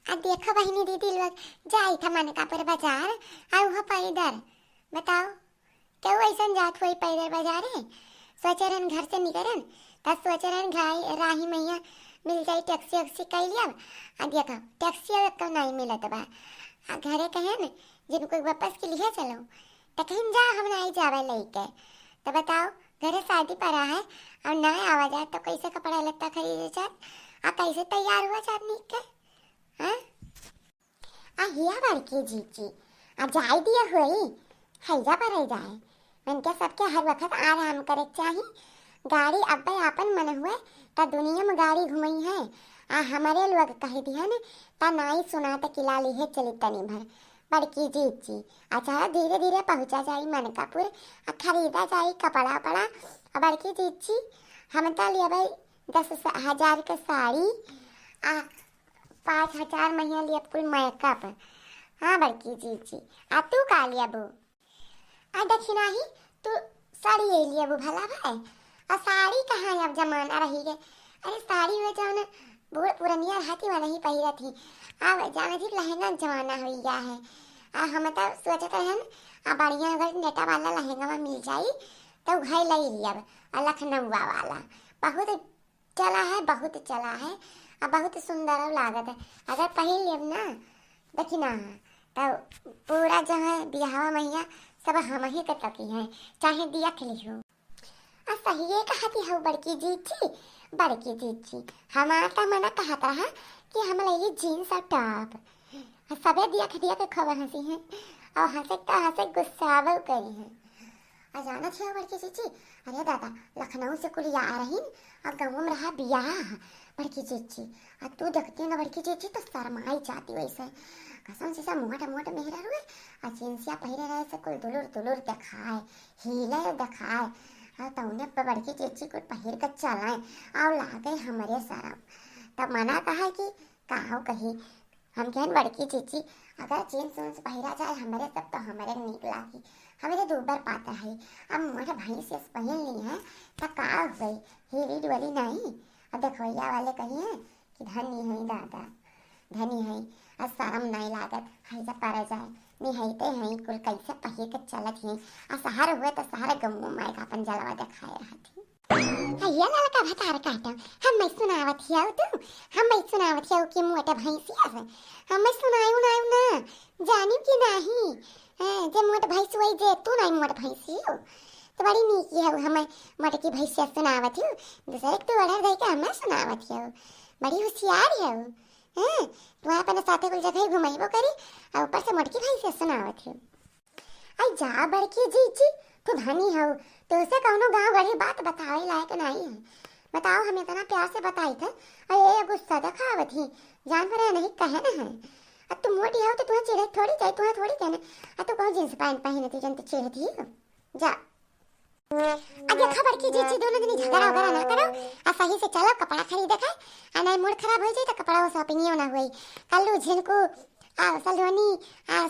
आ देखो बहिनी दीदी लोग जाई था मनकापुर बाजार आ वहाँ पैदल। बताओ क्यों ऐसा जात हुई पैदल बाजार है। सोचरन घर से निकलन तब सोचरन घाई राही मैया मिल जाई टैक्सी वैक्सी कई लिया। आ देखो टैक्सी तो नहीं मिलत बा। आ घरे कहे न जिनको वापस के लिए चलो तो कहीं जा हम नहीं जावे लेके। तो बताओ घरे शादी पड़ा है और ना आवा जाए तो कैसे कपड़ा लत्ता खरीदे चाहत आ कैसे तैयार हुआ चाँदनी के। हाँ आ हिया बड़की जीजी आ जाए दिया हुई हैजा पर रह जाए मन के सबके हर वक्त आराम करे चाहिए। गाड़ी अब्बे आपन मन हुए ता दुनिया में गाड़ी घुमई है। आ हमारे लोग कह दिया न ता नाई सुना त किला ली चली तनी भर। बड़की जीजी अच्छा धीरे धीरे पहुंचा जाई मनकापुर आ खरीदा जाई कपड़ा पड़ा। आ बड़की जीजी हम तो लिया भाई 10,000 के साड़ी आ 5,000 महीना लिया कुल मेकअप। हाँ बड़की जीजी आ तू का लिया बू आ दक्षिणा ही तू साड़ी ले लिया बू भला भाई। आ साड़ी कहाँ अब जमाना रही गए। अरे साड़ी में जाओ ना बूढ़ पुरनिया हाथी वाला ही पहिरा थी। अब जाना थी लहंगा जमाना हो गया है। आ हम तो सोचते हैं आ बढ़िया अगर नेटा वाला लहंगा में मिल जाई तो घर ले लिया। आ लखनऊ वाला बहुत चला है बहुत चला है आ बहुत सुंदर लागत है। अगर पहन लेब ना देखी ना तो पूरा जो है बिहावा मैया सब हम ही के तकी हैं चाहे दिया खिली हो। आ सही है कहती हो बड़की जीजी। बड़की जीजी हमारा मना कहता रहा कि हम ले ली जीन्स और टॉप। सबे दिया के खबर हंसी है और हंसे तो हंसे गुस्सा करी है। जाना चाहिए बड़की जीजी। अरे दादा लखनऊ से कुल आ रही और गाँव में रहा बियाह बड़की जीजी। आ तू देखती ना बड़की जीजी तो शर्माई जाती वैसे कसम से मोटा मोटा मेहरा रुए आ जींसिया पहरे रहे से कुल दुलुर दुलुर दिखाए हिले दिखाए। तो उन्हें बड़की जीजी को पहिर कर चलाए और लागे हमारे शर्म। तब मना कहा कि कहो कही हम कहन बड़की जीजी अगर जीन्स उन्स पहिरा जाए हमारे तब तो हमारे नीक लागी हमारे दूबर पाता है। अब मोटा भाई से पहन ली है तो का हो गई हीरी डोली नहीं। अब देखवैया वाले कहिए कि धनी है दादा धनी है और शर्म नहीं लागत है जब पर जाए निहते हैं कुल कैसे पहिर के चलत हैं। और शहर हुए तो शहर गमू माय का अपन जलवा दिखाए रहती। हैया लड़का भतार काटा हम मैं सुनावत हिया तू हम मैं सुनावत हिया कि मोटा भैंसिया से हम मैं सुनायू ना जानी कि नहीं जे मोटा भैंस वही जे तू नहीं मोटा भैंसी हो तो बड़ी नीकी है हम मोटे की भैंसिया सुनावत हूँ दूसरे तू ऑर्डर दे के हमें सुनावत हो बड़ी होशियार है। तू अपने साथे कुल जगह घुमाइबो करी और ऊपर से मोटकी भैंसिया सुनावत हो। आई जा बड़की जीजी तू धनी हो तो उसे कौनो गाँव गढ़ी बात बतावे लायक नहीं है। बताओ हम इतना प्यार से बताई थे और ये गुस्सा दिखावत ही जान पर नहीं कहे ना है। अब तुम मोटी हो तो तुम्हें चिढ़े थोड़ी चाहिए तुम्हें थोड़ी कहना अब तो कौन जींस पैंट पहने थी जन तो चिढ़ती हो जा। अरे खबर की जीजी दोनों दिन झगड़ा वगैरह ना करो और सही से चलो कपड़ा खरीदे का और नहीं मूड खराब हो जाए तो कपड़ा वो शॉपिंग ही ना हुई कल्लू झिनको सलवनी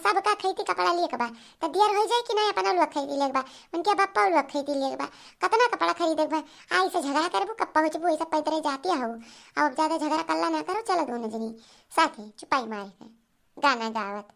सब का खरीदी कपड़ा लिए बा तो देर हो जाए कि नहीं अपन लोग खरीदी ले बा उनके बापा लोग खरीदी ले बा कितना कपड़ा खरीदे बा आई से झगड़ा करबू कप्पा हो जबू ऐसा पैदरे जाती हो और ज्यादा झगड़ा कल्ला ना करो चलो दोनों जनी साथे चुपाई मार के गाना गावत।